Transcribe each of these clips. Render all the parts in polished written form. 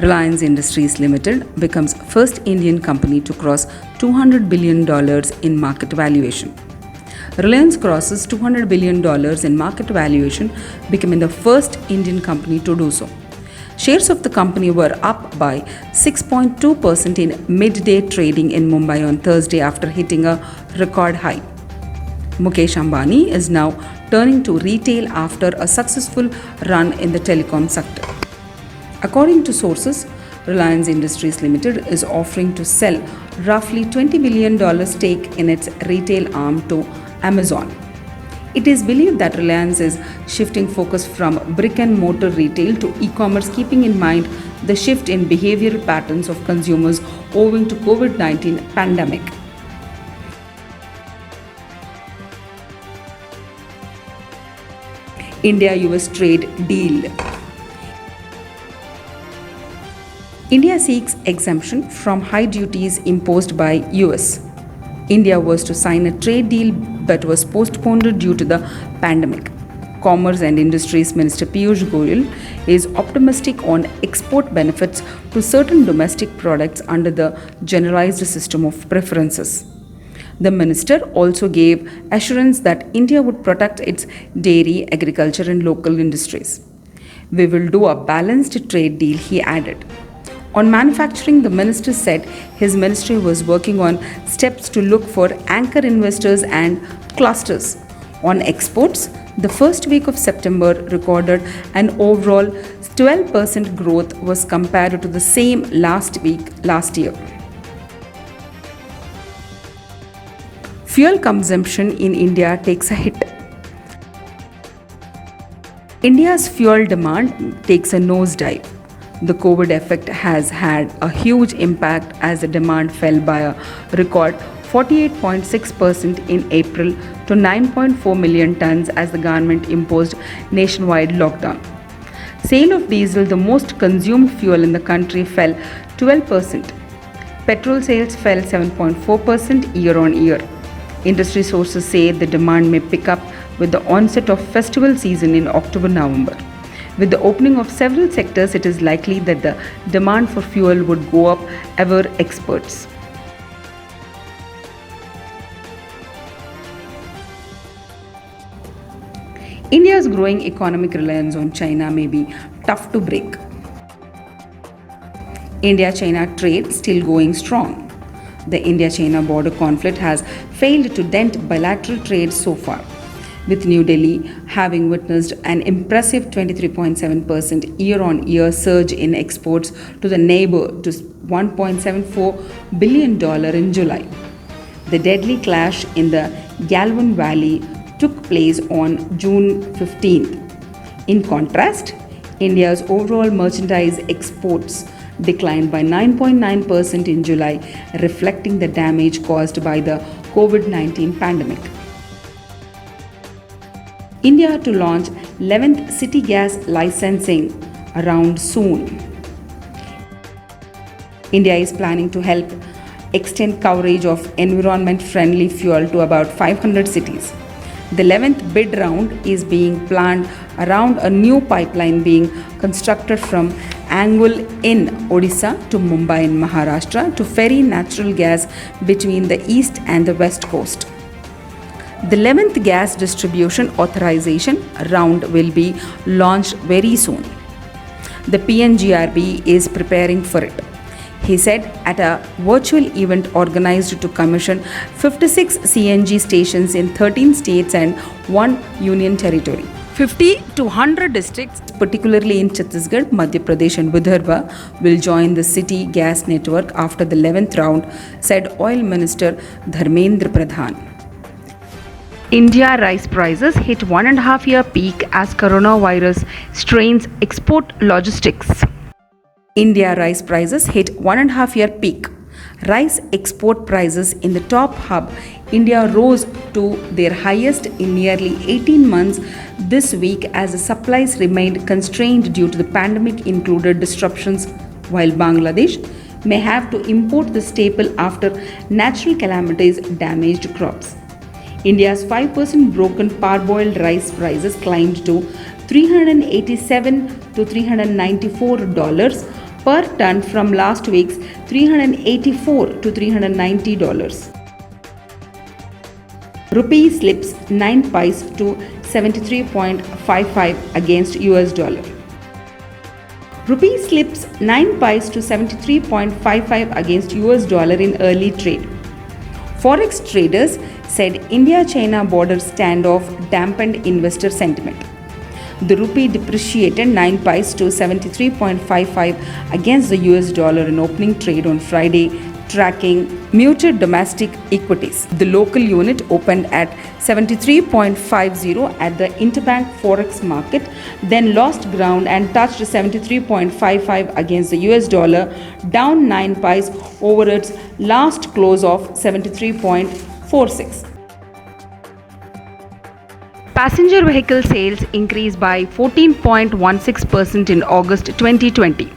Reliance Industries Limited becomes first Indian company to cross $200 billion in market valuation. Reliance crosses $200 billion in market valuation, becoming the first Indian company to do so. Shares of the company were up by 6.2% in midday trading in Mumbai on Thursday after hitting a record high. Mukesh Ambani is now turning to retail after a successful run in the telecom sector. According to sources, Reliance Industries Limited is offering to sell roughly $20 billion stake in its retail arm to Amazon. It is believed that Reliance is shifting focus from brick and mortar retail to e-commerce, keeping in mind the shift in behavioral patterns of consumers owing to COVID-19 pandemic. India-US trade deal. India seeks exemption from high duties imposed by US. India was to sign a trade deal but was postponed due to the pandemic. Commerce and Industries Minister Piyush Goyal is optimistic on export benefits to certain domestic products under the generalized system of preferences. The minister also gave assurance that India would protect its dairy, agriculture and local industries. We will do a balanced trade deal, he added. On manufacturing, the minister said his ministry was working on steps to look for anchor investors and clusters. On exports, the first week of September recorded an overall 12% growth was compared to the same last week last year. Fuel consumption in India takes a hit. India's fuel demand takes a nosedive. The COVID effect has had a huge impact as the demand fell by a record 48.6% in April to 9.4 million tons as the government imposed nationwide lockdown. Sale of diesel, the most consumed fuel in the country, fell 12%. Petrol sales fell 7.4% year on year. Industry sources say the demand may pick up with the onset of festival season in October-November. With the opening of several sectors, it is likely that the demand for fuel would go up, aver experts. India's growing economic reliance on China may be tough to break. India-China trade still going strong. The India-China border conflict has failed to dent bilateral trade so far, with New Delhi having witnessed an impressive 23.7% year-on-year surge in exports to the neighbor to $1.74 billion in July. The deadly clash in the Galwan Valley took place on June 15th. In contrast, India's overall merchandise exports declined by 9.9% in July, reflecting the damage caused by the COVID-19 pandemic. India to launch 11th city gas licensing round soon. India is planning to help extend coverage of environment-friendly fuel to about 500 cities. The 11th bid round is being planned around a new pipeline being constructed from Angul in Odisha to Mumbai in Maharashtra to ferry natural gas between the east and the west coast. The 11th gas distribution authorization round will be launched very soon. The PNGRB is preparing for it, he said at a virtual event organized to commission 56 CNG stations in 13 states and 1 union territory. 50 to 100 districts, particularly in Chhattisgarh, Madhya Pradesh and Vidarbha, will join the city gas network after the 11th round, said Oil Minister Dharmendra Pradhan. India rice prices hit 1.5-year peak as coronavirus strains export logistics. India rice prices hit 1.5-year peak. Rice export prices in the top hub, India, rose to their highest in nearly 18 months this week as the supplies remained constrained due to the pandemic-included disruptions, while Bangladesh may have to import the staple after natural calamities damaged crops. India's 5% broken parboiled rice prices climbed to $387 to $394 per ton from last week's $384 to $390. Rupee slips 9 pice to 73.55 against US dollar. Rupee slips 9 pice to 73.55 against US dollar in early trade. Forex traders said India-China border standoff dampened investor sentiment. The rupee depreciated 9 pice to 73.55 against the US dollar in opening trade on Friday, tracking muted domestic equities. The local unit opened at 73.50 at the interbank forex market, then lost ground and touched 73.55 against the US dollar, down 9 pice over its last close of 73.46. Passenger vehicle sales increased by 14.16% in August 2020.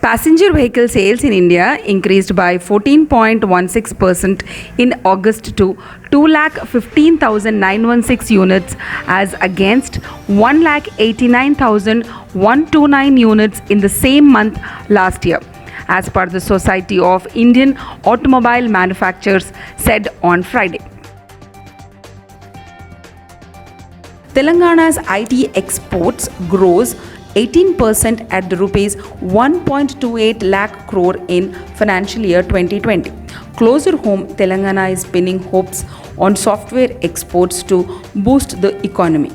Passenger vehicle sales in India increased by 14.16% in August to 2,15,916 units as against 1,89,129 units in the same month last year, as per the Society of Indian Automobile Manufacturers said on Friday. Telangana's IT exports grows 18% at the rupees 1.28 lakh crore in financial year 2020. Closer home, Telangana is pinning hopes on software exports to boost the economy.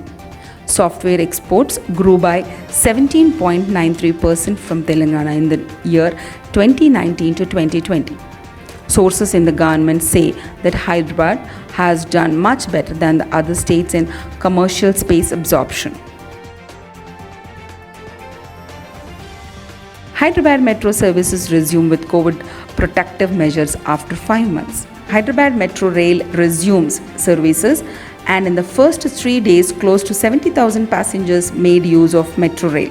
Software exports grew by 17.93% from Telangana in the year 2019 to 2020. Sources in the government say that Hyderabad has done much better than the other states in commercial space absorption. Hyderabad Metro services resume with COVID protective measures after 5 months. Hyderabad Metro Rail resumes services, and in the first 3 days, close to 70,000 passengers made use of Metro Rail.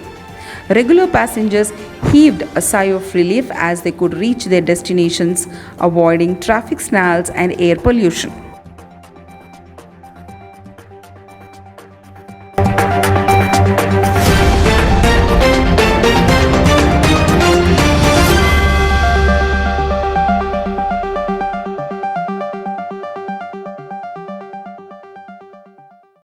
Regular passengers heaved a sigh of relief as they could reach their destinations, avoiding traffic snarls and air pollution.